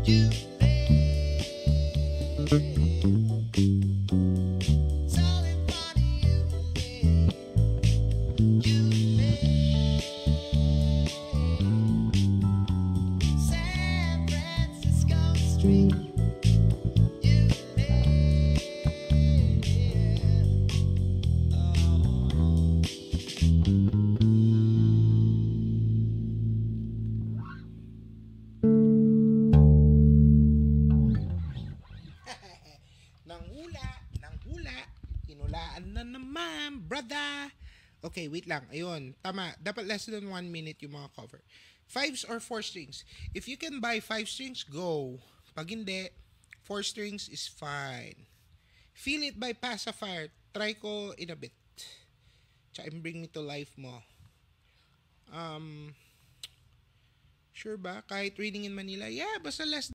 You Solid body, San Francisco Street. Nanghula, kinulaan na naman, brother. Okay, wait lang. Ayun, tama. Dapat less than 1 minute yung mga cover. 5s or 4 strings. If you can buy 5 strings, go. Pag hindi, 4 strings is fine. Feel It by Pacifier. Try ko in a bit. Tsaka Bring Me to Life mo. Sure ba? Kahit Raining in Manila? Yeah, basta less